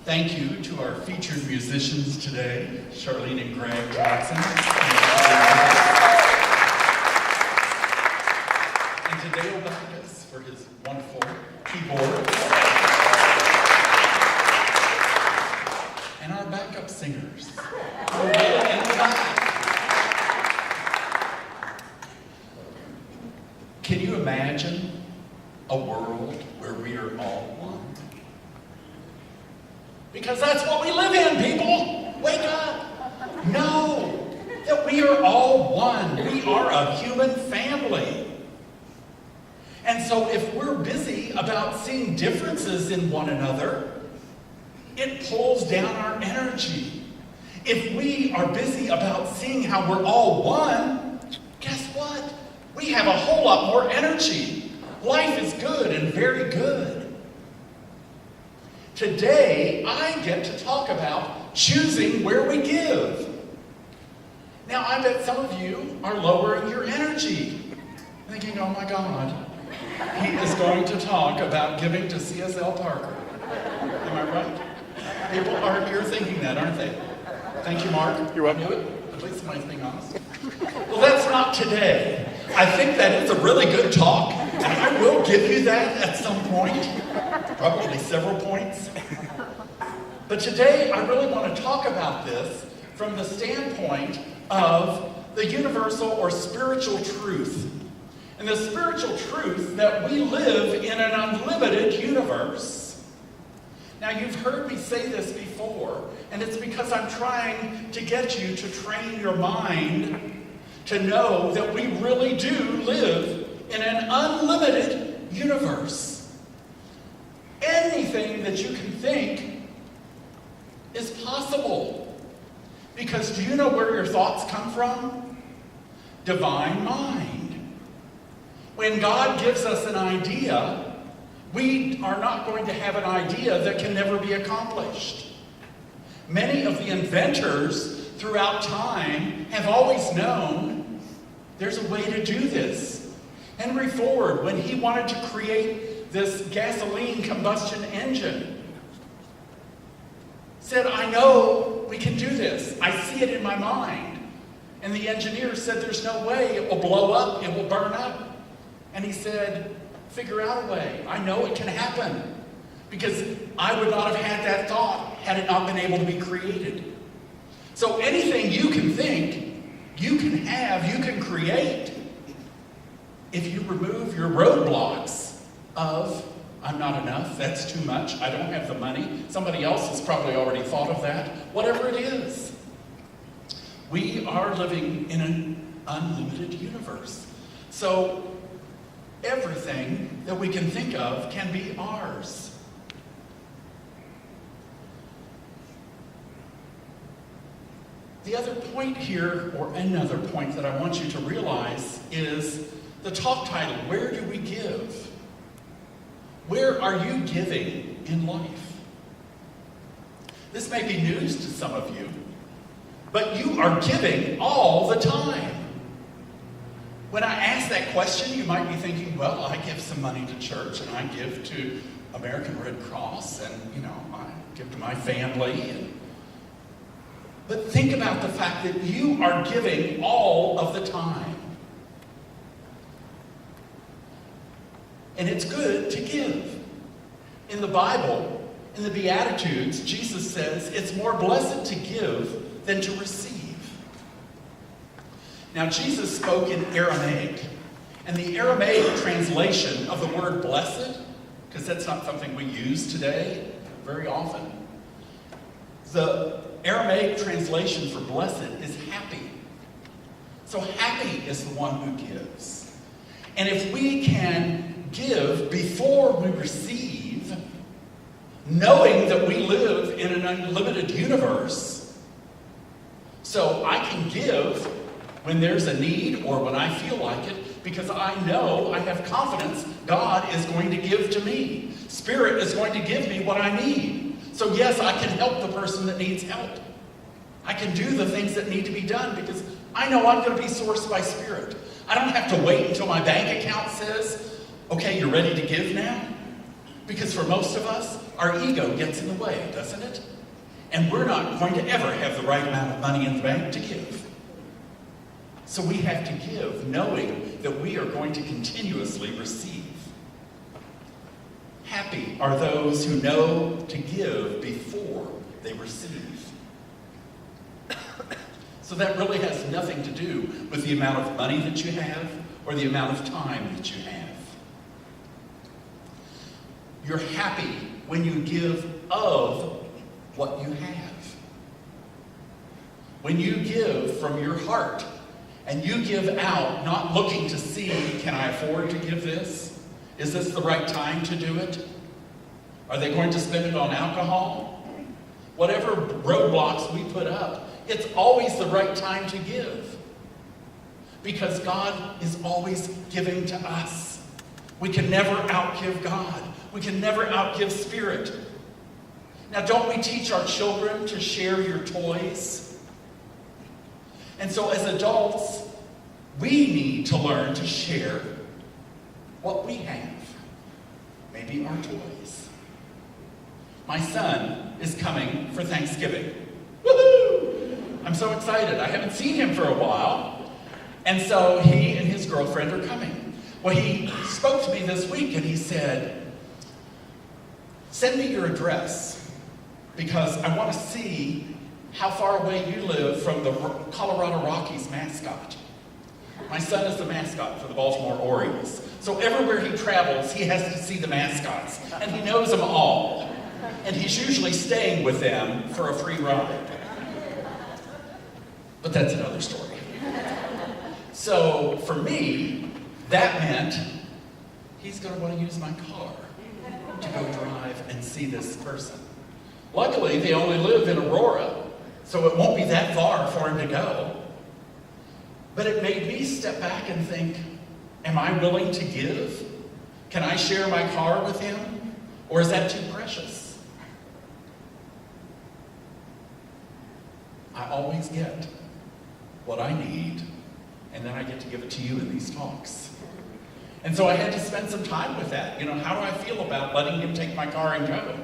Thank you to our featured musicians today, Charlene and Greg Jackson. And to Dale Backus for his wonderful keyboard. And our backup singers who are really in the back. Can you imagine a world where we are all one? Because that's what we live in, people. Wake up. Know that we are all one. We are a human family. And so if we're busy about seeing differences in one another, it pulls down our energy. If we are busy about seeing how we're all one, guess what? We have a whole lot more energy. Life is good and very good. Today, I get to talk about choosing where we give. Now, I bet some of you are lowering your energy, thinking, oh my God, he is going to talk about giving to CSL Parker. Am I right? People are here thinking that, aren't they? Thank you, Mark. You're welcome. I knew it. At least somebody's being honest. Well, that's not today. I think that is a really good talk, and I will give you that at some point. Probably several points. But today, I really want to talk about this from the standpoint of the universal or spiritual truth. And the spiritual truth that we live in an unlimited universe. Now, you've heard me say this before, and it's because I'm trying to get you to train your mind to know that we really do live in an unlimited universe. Anything that you can think is possible. Because do you know where your thoughts come from? Divine mind. When God gives us an idea, we are not going to have an idea that can never be accomplished. Many of the inventors throughout time have always known there's a way to do this. Henry Ford, when he wanted to create this gasoline combustion engine, said, I know we can do this. I see it in my mind. And the engineer said, there's no way. It will blow up. It will burn up. And he said, figure out a way. I know it can happen. Because I would not have had that thought had it not been able to be created. So anything you can think, you can have, you can create, if you remove your roadblocks of, I'm not enough, that's too much, I don't have the money, somebody else has probably already thought of that, whatever it is. We are living in an unlimited universe. So everything that we can think of can be ours. The other point here, or another point that I want you to realize, is the talk title, Where Do We Give? Where are you giving in life? This may be news to some of you, but you are giving all the time. When I ask that question, you might be thinking, well, I give some money to church, and I give to American Red Cross, and, I give to my family. But think about the fact that you are giving all of the time. And it's good to give. In the Bible, in the Beatitudes, Jesus says it's more blessed to give than to receive. Now, Jesus spoke in Aramaic, and the Aramaic translation of the word blessed, because that's not something we use today very often, the Aramaic translation for blessed is happy. So happy is the one who gives. And if we can give before we receive, knowing that we live in an unlimited universe, so I can give when there's a need or when I feel like it, because I know, I have confidence God is going to give to me. Spirit is going to give me what I need. So yes, I can help the person that needs help. I can do the things that need to be done because I know I'm going to be sourced by Spirit. I don't have to wait until my bank account says, okay, you're ready to give now. Because for most of us, our ego gets in the way, doesn't it? And we're not going to ever have the right amount of money in the bank to give. So we have to give, knowing that we are going to continuously receive. Happy are those who know to give before they receive. So that really has nothing to do with the amount of money that you have or the amount of time that you have. You're happy when you give of what you have. When you give from your heart and you give out, not looking to see, can I afford to give this? Is this the right time to do it? Are they going to spend it on alcohol? Whatever roadblocks we put up, it's always the right time to give. Because God is always giving to us. We can never outgive God. We can never outgive Spirit. Now, don't we teach our children to share your toys? And so as adults, we need to learn to share what we have. Maybe our toys. My son is coming for Thanksgiving. Woohoo! I'm so excited. I haven't seen him for a while. And so he and his girlfriend are coming. Well, he spoke to me this week and he said, send me your address because I want to see how far away you live from the Colorado Rockies mascot. My son is the mascot for the Baltimore Orioles. So everywhere he travels, he has to see the mascots. And he knows them all. And he's usually staying with them for a free ride. But that's another story. So for me, that meant he's going to want to use my car to go drive and see this person. Luckily, they only live in Aurora, so it won't be that far for him to go. But it made me step back and think, am I willing to give? Can I share my car with him? Or is that too precious? I always get what I need, and then I get to give it to you in these talks. And so I had to spend some time with that. You know, how do I feel about letting him take my car and go?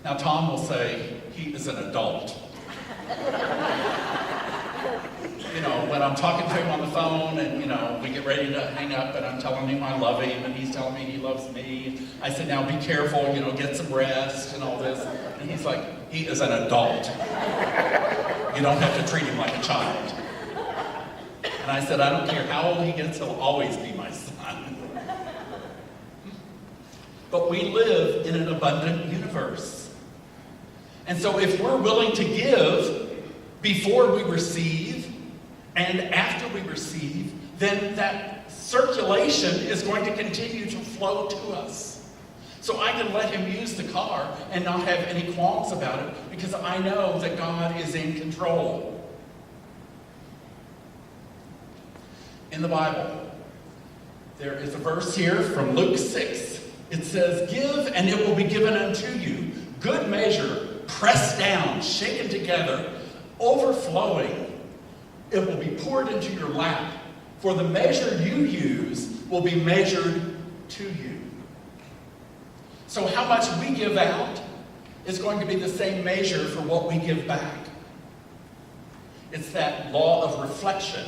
Now, Tom will say he is an adult. You know, when I'm talking to him on the phone and, you know, we get ready to hang up and I'm telling him I love him and he's telling me he loves me. I said, now be careful, you know, get some rest and all this. And he's like, he is an adult. You don't have to treat him like a child. And I said, I don't care how old he gets, he'll always be my son. But we live in an abundant universe. And so if we're willing to give before we receive and after we receive, then that circulation is going to continue to flow to us. So I can let him use the car and not have any qualms about it because I know that God is in control. In the Bible, there is a verse here from Luke 6. It says, give and it will be given unto you. Good measure, pressed down, shaken together, overflowing. It will be poured into your lap. For the measure you use will be measured to you. So how much we give out is going to be the same measure for what we give back. It's that law of reflection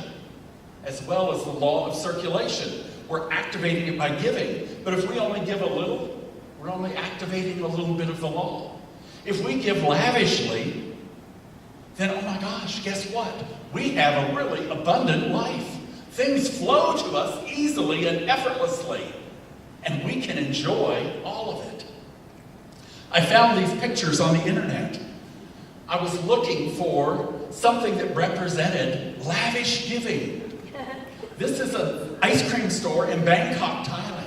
as well as the law of circulation. We're activating it by giving. But if we only give a little, we're only activating a little bit of the law. If we give lavishly, then, oh my gosh, guess what? We have a really abundant life. Things flow to us easily and effortlessly, and we can enjoy all of it. I found these pictures on the internet. I was looking for something that represented lavish giving. This is an ice cream store in Bangkok, Thailand.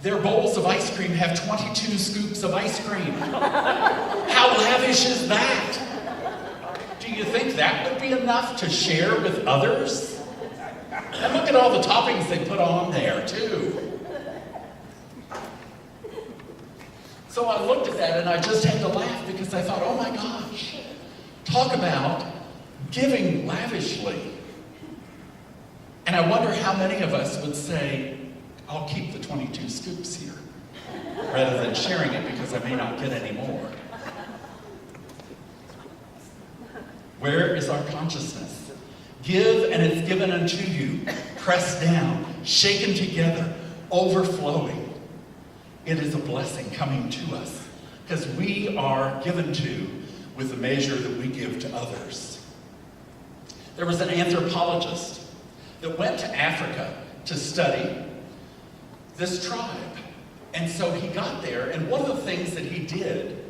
Their bowls of ice cream have 22 scoops of ice cream. How lavish is that? Do you think that would be enough to share with others? And look at all the toppings they put on there, too. So I looked at that and I just had to laugh because I thought, oh my gosh, talk about giving lavishly. And I wonder how many of us would say, I'll keep the 22 scoops here rather than sharing it because I may not get any more. Where is our consciousness? Give and it's given unto you, pressed down, shaken together, overflowing. It is a blessing coming to us because we are given to with the measure that we give to others. There was an anthropologist that went to Africa to study this tribe. And so he got there, and one of the things that he did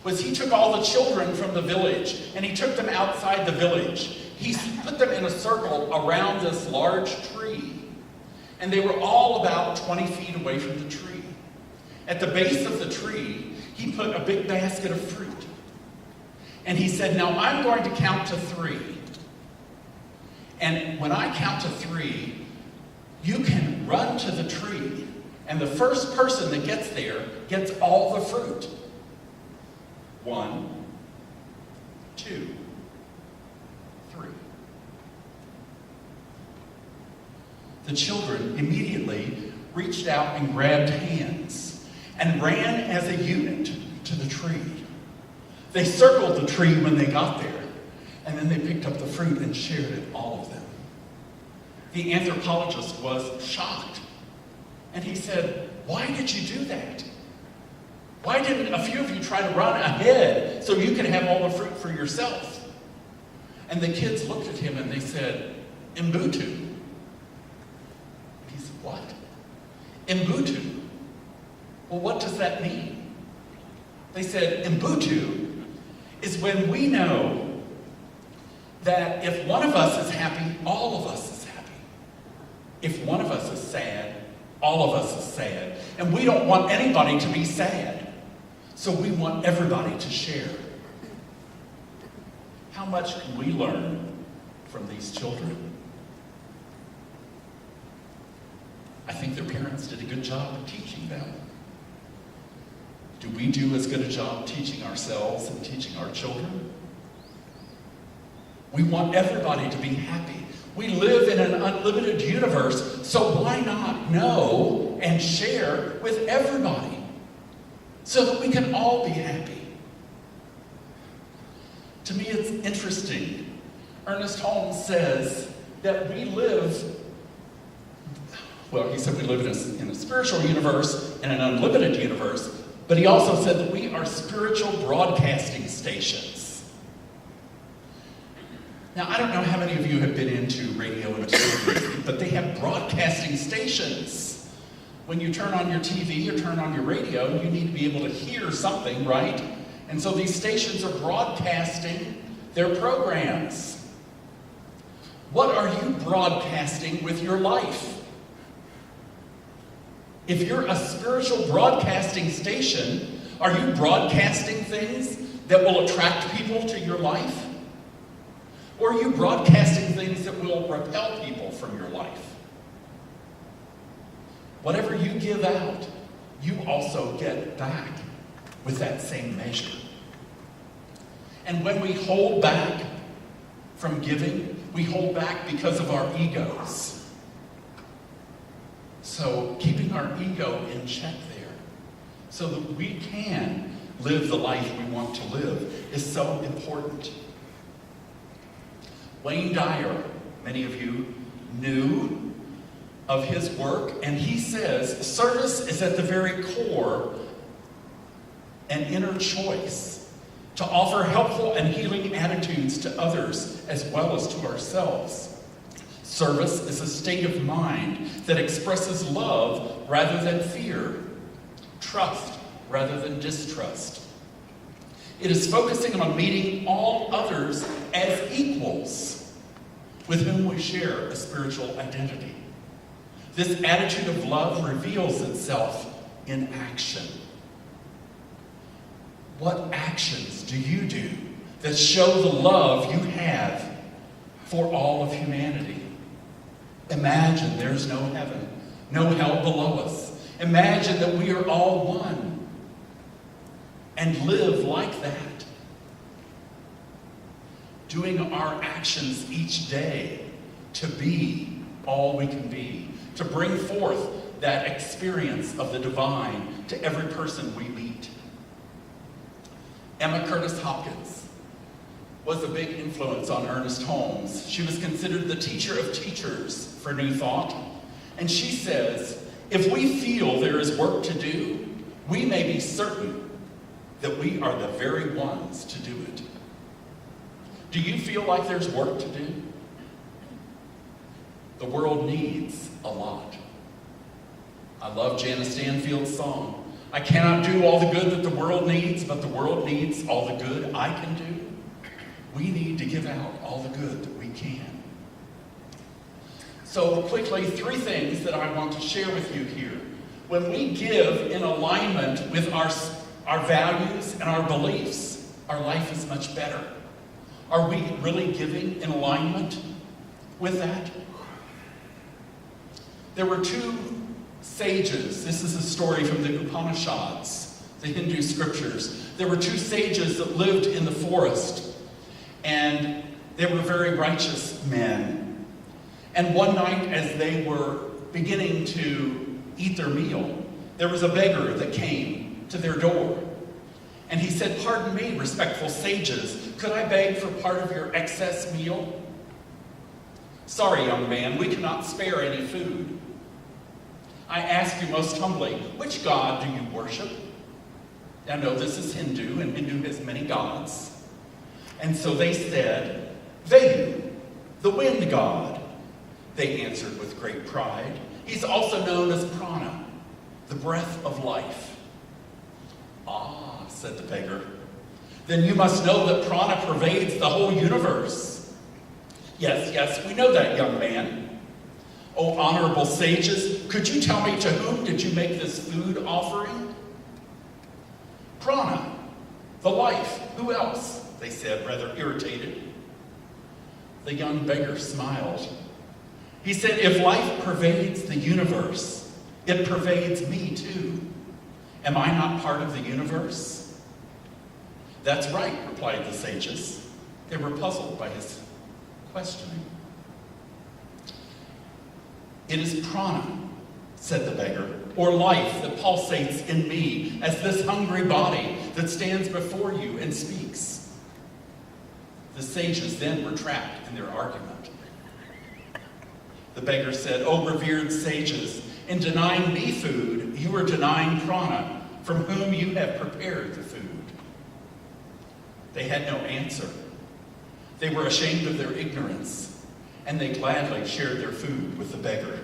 was he took all the children from the village and he took them outside the village. He put them in a circle around this large tree. And they were all about 20 feet away from the tree. At the base of the tree, he put a big basket of fruit. And he said, now I'm going to count to 3. And when I count to 3, you can run to the tree. And the first person that gets there gets all the fruit. 1, 2, 3. The children immediately reached out and grabbed hands and ran as a unit to the tree. They circled the tree when they got there, and then they picked up the fruit and shared it, all of them. The anthropologist was shocked. And he said, why did you do that? Why didn't a few of you try to run ahead so you could have all the fruit for yourself? And the kids looked at him and they said, Mbutu. He said, what? Mbutu. Well, what does that mean? They said, Mbutu is when we know that if one of us is happy, all of us is happy. If one of us is sad, all of us is sad. And we don't want anybody to be sad. So we want everybody to share. How much can we learn from these children? I think their parents did a good job of teaching them. Do we do as good a job teaching ourselves and teaching our children? We want everybody to be happy. We live in an unlimited universe, so why not know and share with everybody so that we can all be happy? To me, it's interesting. Ernest Holmes says that we live, well, he said we live in a spiritual universe, in an unlimited universe, but he also said that we are spiritual broadcasting stations. Now, I don't know how many of you have been into radio and TV, but they have broadcasting stations. When you turn on your TV or turn on your radio, you need to be able to hear something, right? And so these stations are broadcasting their programs. What are you broadcasting with your life? If you're a spiritual broadcasting station, are you broadcasting things that will attract people to your life? Or are you broadcasting things that will repel people from your life? Whatever you give out, you also get back with that same measure. And when we hold back from giving, we hold back because of our egos. So keeping our ego in check there so that we can live the life we want to live is so important. Wayne Dyer, many of you knew of his work, and he says service is at the very core an inner choice to offer helpful and healing attitudes to others as well as to ourselves. Service is a state of mind that expresses love rather than fear, trust rather than distrust. It is focusing on meeting all others as equals with whom we share a spiritual identity. This attitude of love reveals itself in action. What actions do you do that show the love you have for all of humanity? Imagine there's no heaven, no hell below us. Imagine that we are all one and live like that. Doing our actions each day to be all we can be, to bring forth that experience of the divine to every person we meet. Emma Curtis Hopkins was a big influence on Ernest Holmes. She was considered the teacher of teachers for New Thought. And she says, if we feel there is work to do, we may be certain that we are the very ones to do it. Do you feel like there's work to do? The world needs a lot. I love Janice Stanfield's song. I cannot do all the good that the world needs, but the world needs all the good I can do. We need to give out all the good that we can. So quickly, 3 things that I want to share with you here. When we give in alignment with our values and our beliefs, our life is much better. Are we really giving in alignment with that? There were 2 sages. This is a story from the Upanishads, the Hindu scriptures. There were 2 sages that lived in the forest, and they were very righteous men. And one night, as they were beginning to eat their meal, there was a beggar that came to their door. And he said, "Pardon me, respectful sages, could I beg for part of your excess meal?" "Sorry, young man, we cannot spare any food." "I ask you most humbly, which god do you worship?" Now, no, this is Hindu, and Hindu has many gods. And so they said, "Vayu, the wind god." They answered with great pride. "He's also known as Prana, the breath of life." "Ah," said the beggar, "then you must know that Prana pervades the whole universe." Yes, we know that, young man." "Oh, honorable sages, could you tell me to whom did you make this food offering?" "Prana, the life. Who else?" they said, rather irritated. The young beggar smiled. He said, "If life pervades the universe, it pervades me too. Am I not part of the universe?" "That's right," replied the sages. They were puzzled by his questioning. "It is prana," said the beggar, "or life that pulsates in me as this hungry body that stands before you and speaks." The sages then were trapped in their argument. The beggar said, "O revered sages, in denying me food, you are denying prana, from whom you have prepared the food." They had no answer. They were ashamed of their ignorance, and they gladly shared their food with the beggar.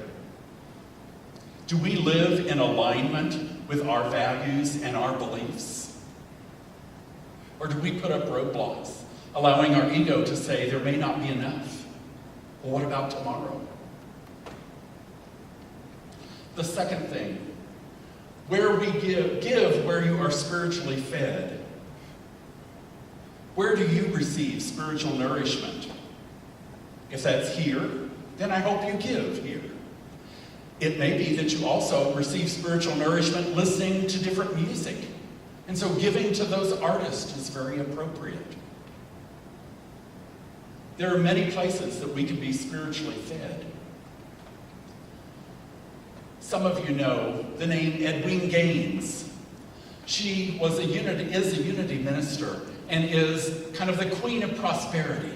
Do we live in alignment with our values and our beliefs? Or do we put up roadblocks, allowing our ego to say there may not be enough? Well, what about tomorrow? The second thing, where we give where you are spiritually fed. Where do you receive spiritual nourishment? If that's here, then I hope you give here. It may be that you also receive spiritual nourishment listening to different music. And so giving to those artists is very appropriate. There are many places that we can be spiritually fed. Some of you know the name Edwene Gaines. She is a unity minister and is kind of the queen of prosperity.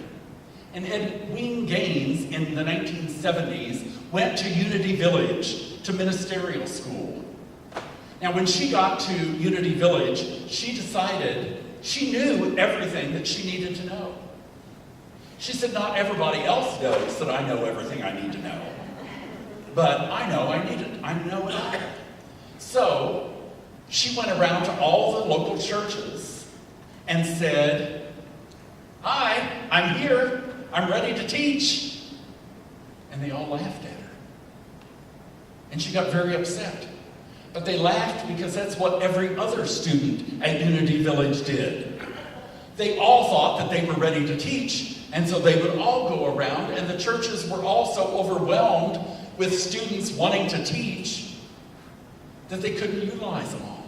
And Edwene Gaines in the 1970s went to Unity Village to ministerial school. Now when she got to Unity Village, she decided she knew everything that she needed to know. She said, "Not everybody else knows that I know everything I need to know. But I know I need it. I know it all." So she went around to all the local churches and said, "Hi, I'm here. I'm ready to teach." And they all laughed at her. And she got very upset. But they laughed because that's what every other student at Unity Village did. They all thought that they were ready to teach, and so they would all go around, and the churches were all so overwhelmed with students wanting to teach that they couldn't utilize them all.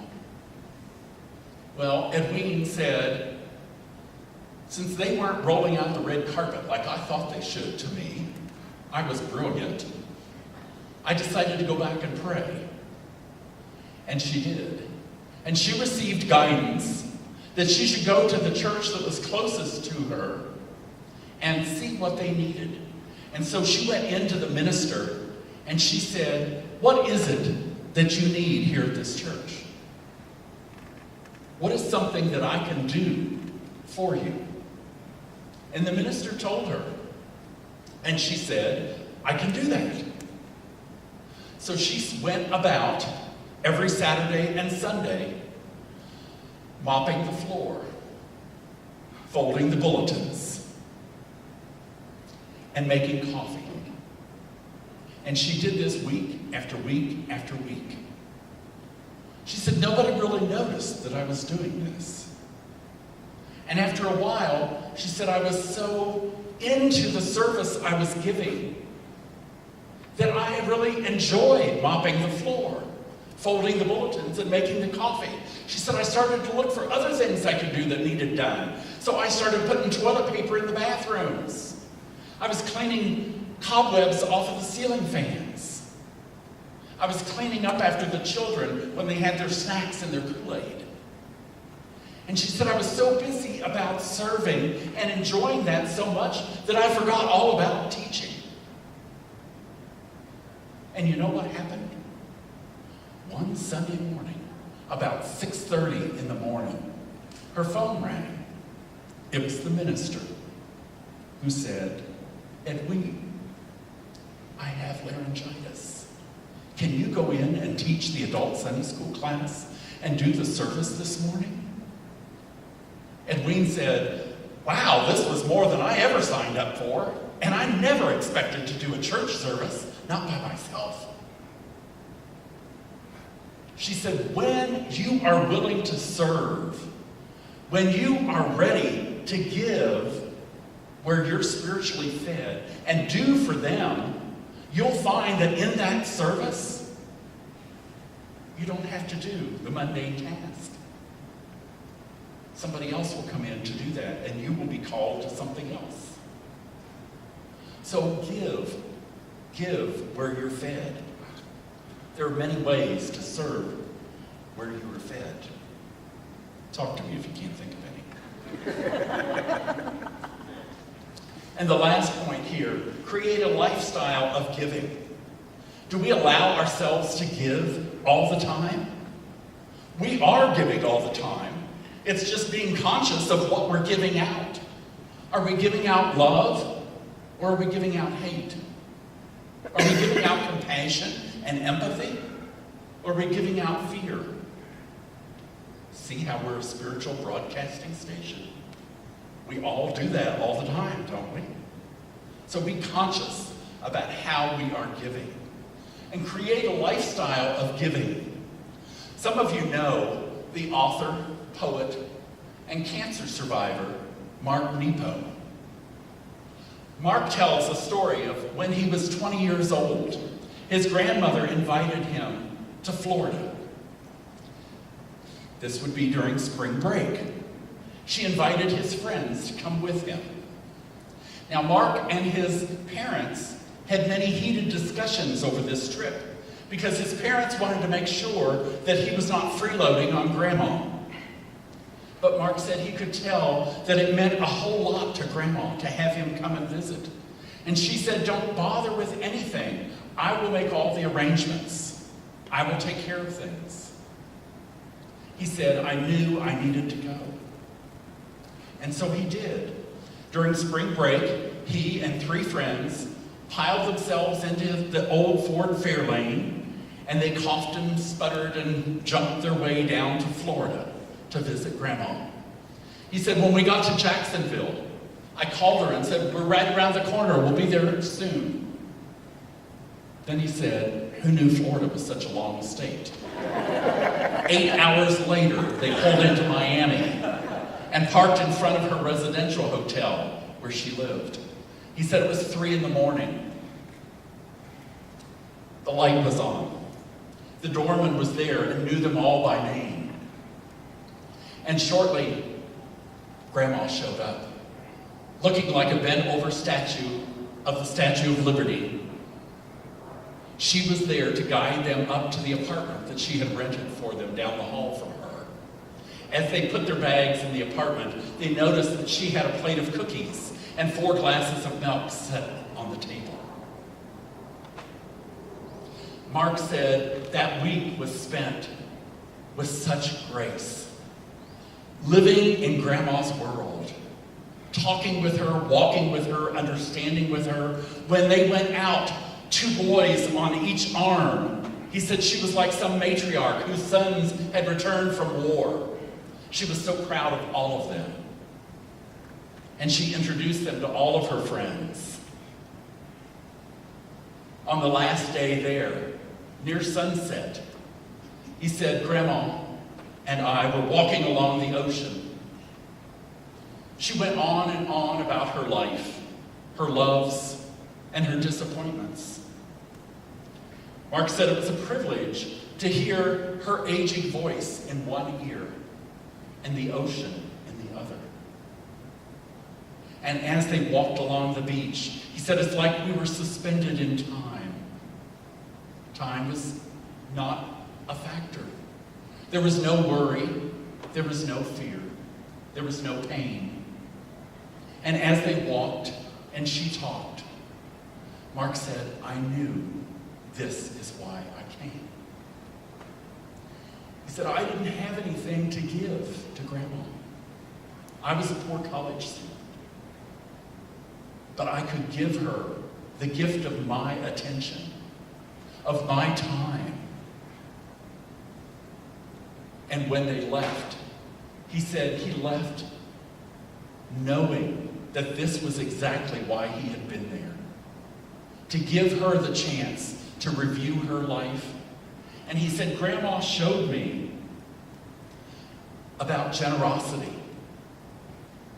Well, Edwene said, since they weren't rolling out the red carpet like I thought they should to me, I was brilliant. I decided to go back and pray. And she did. And she received guidance that she should go to the church that was closest to her and see what they needed. And so she went into the minister and she said, "What is it that you need here at this church? What is something that I can do for you?" And the minister told her. And she said, "I can do that." So she went about every Saturday and Sunday, mopping the floor, folding the bulletins, and making coffee. And she did this week after week after week. She said, "Nobody really noticed that I was doing this." And after a while, she said, "I was so into the service I was giving that I really enjoyed mopping the floor, folding the bulletins, and making the coffee." She said, "I started to look for other things I could do that needed done. So I started putting toilet paper in the bathrooms. I was cleaning cobwebs off of the ceiling fans. I was cleaning up after the children when they had their snacks and their Kool-Aid." And she said, "I was so busy about serving and enjoying that so much that I forgot all about teaching." And you know what happened? One Sunday morning, about 6:30 in the morning, her phone rang. It was the minister who said, "Edwin, I have laryngitis. Can you go in and teach the adult Sunday school class and do the service this morning?" Edwin said, "Wow, this was more than I ever signed up for, and I never expected to do a church service, not by myself." She said, "When you are willing to serve, when you are ready to give where you're spiritually fed and do for them, you'll find that in that service, you don't have to do the mundane task. Somebody else will come in to do that, and you will be called to something else." So give where you're fed. There are many ways to serve where you are fed. Talk to me if you can't think of any. And the last point here, create a lifestyle of giving. Do we allow ourselves to give all the time? We are giving all the time. It's just being conscious of what we're giving out. Are we giving out love, or are we giving out hate? Are we giving out compassion and empathy, or are we giving out fear? See how we're a spiritual broadcasting station? We all do that all the time, don't we? So be conscious about how we are giving and create a lifestyle of giving. Some of you know the author, poet, and cancer survivor, Mark Nepo. Mark tells a story of when he was 20 years old. His grandmother invited him to Florida. This would be during spring break. She invited his friends to come with him. Now, Mark and his parents had many heated discussions over this trip because his parents wanted to make sure that he was not freeloading on Grandma. But Mark said he could tell that it meant a whole lot to Grandma to have him come and visit. And she said, "Don't bother with anything. I will make all the arrangements. I will take care of things." He said, "I knew I needed to go." And so he did. During spring break, he and 3 friends piled themselves into the old Ford Fairlane, and they coughed and sputtered and jumped their way down to Florida to visit Grandma. He said, "When we got to Jacksonville, I called her and said, 'We're right around the corner. We'll be there soon.' Then he said, 'Who knew Florida was such a long state?' 8 hours later, they pulled into Miami and parked in front of her residential hotel where she lived. He said it was 3 in the morning. The light was on. The doorman was there and knew them all by name. And shortly, Grandma showed up, looking like a bent-over statue of the Statue of Liberty. She was there to guide them up to the apartment that she had rented for them down the hall from her. As they put their bags in the apartment, they noticed that she had a plate of cookies and 4 glasses of milk set on the table. Mark said that week was spent with such grace, living in Grandma's world, talking with her, walking with her, understanding with her. When they went out, 2 boys on each arm. He said she was like some matriarch whose sons had returned from war. She was so proud of all of them. And she introduced them to all of her friends. On the last day there, near sunset, he said, Grandma and I were walking along the ocean. She went on and on about her life, her loves, and her disappointments. Mark said it was a privilege to hear her aging voice in one ear and the ocean in the other. And as they walked along the beach, he said it's like we were suspended in time. Time was not a factor. There was no worry. There was no fear. There was no pain. And as they walked and she talked, Mark said, I knew this is why I came. He said, I didn't have anything to give to Grandma. I was a poor college student. But I could give her the gift of my attention, of my time. And when they left, he said he left knowing that this was exactly why he had been there. To give her the chance to review her life. And he said, Grandma showed me about generosity,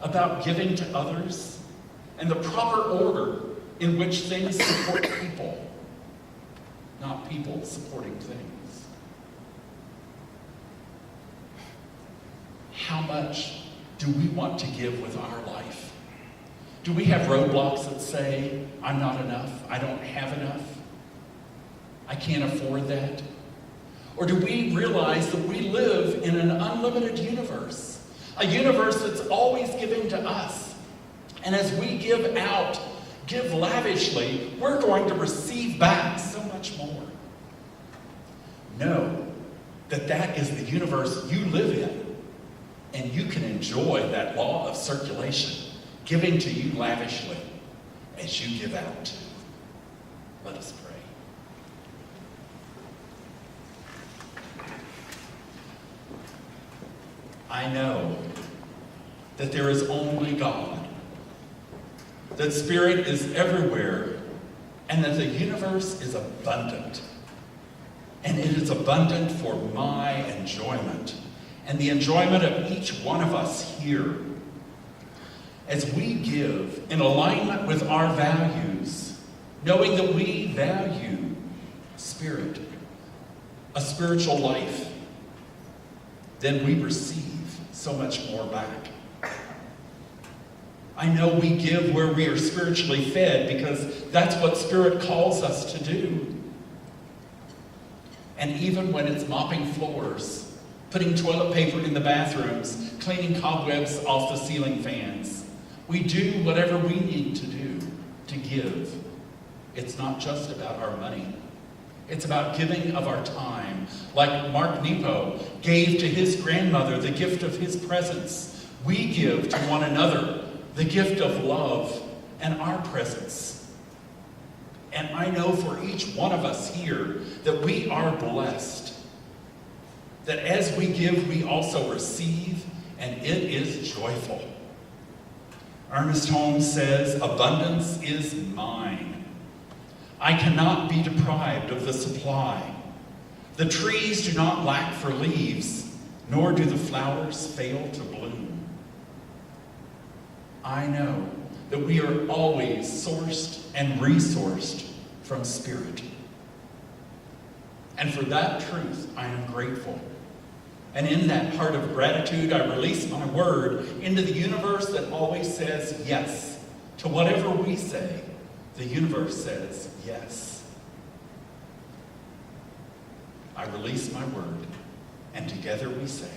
about giving to others, and the proper order in which things support people, not people supporting things. How much do we want to give with our life? Do we have roadblocks that say, I'm not enough, I don't have enough, I can't afford that? Or do we realize that we live in an unlimited universe, a universe that's always giving to us? And as we give out, give lavishly, we're going to receive back so much more. Know that that is the universe you live in, and you can enjoy that law of circulation, giving to you lavishly as you give out too. Let us pray. I know that there is only God, that Spirit is everywhere, and that the universe is abundant. And it is abundant for my enjoyment and the enjoyment of each one of us here. As we give in alignment with our values, knowing that we value Spirit, a spiritual life, then we receive so much more back. I know we give where we are spiritually fed because that's what Spirit calls us to do. And even when it's mopping floors, putting toilet paper in the bathrooms, cleaning cobwebs off the ceiling fans, we do whatever we need to do to give. It's not just about our money. It's about giving of our time. Like Mark Nepo gave to his grandmother the gift of his presence, we give to one another the gift of love and our presence. And I know for each one of us here that we are blessed. That as we give, we also receive, and it is joyful. Ernest Holmes says, abundance is mine. I cannot be deprived of the supply. The trees do not lack for leaves, nor do the flowers fail to bloom. I know that we are always sourced and resourced from Spirit. And for that truth, I am grateful. And in that heart of gratitude, I release my word into the universe that always says yes. To whatever we say, the universe says yes. I release my word, and together we say,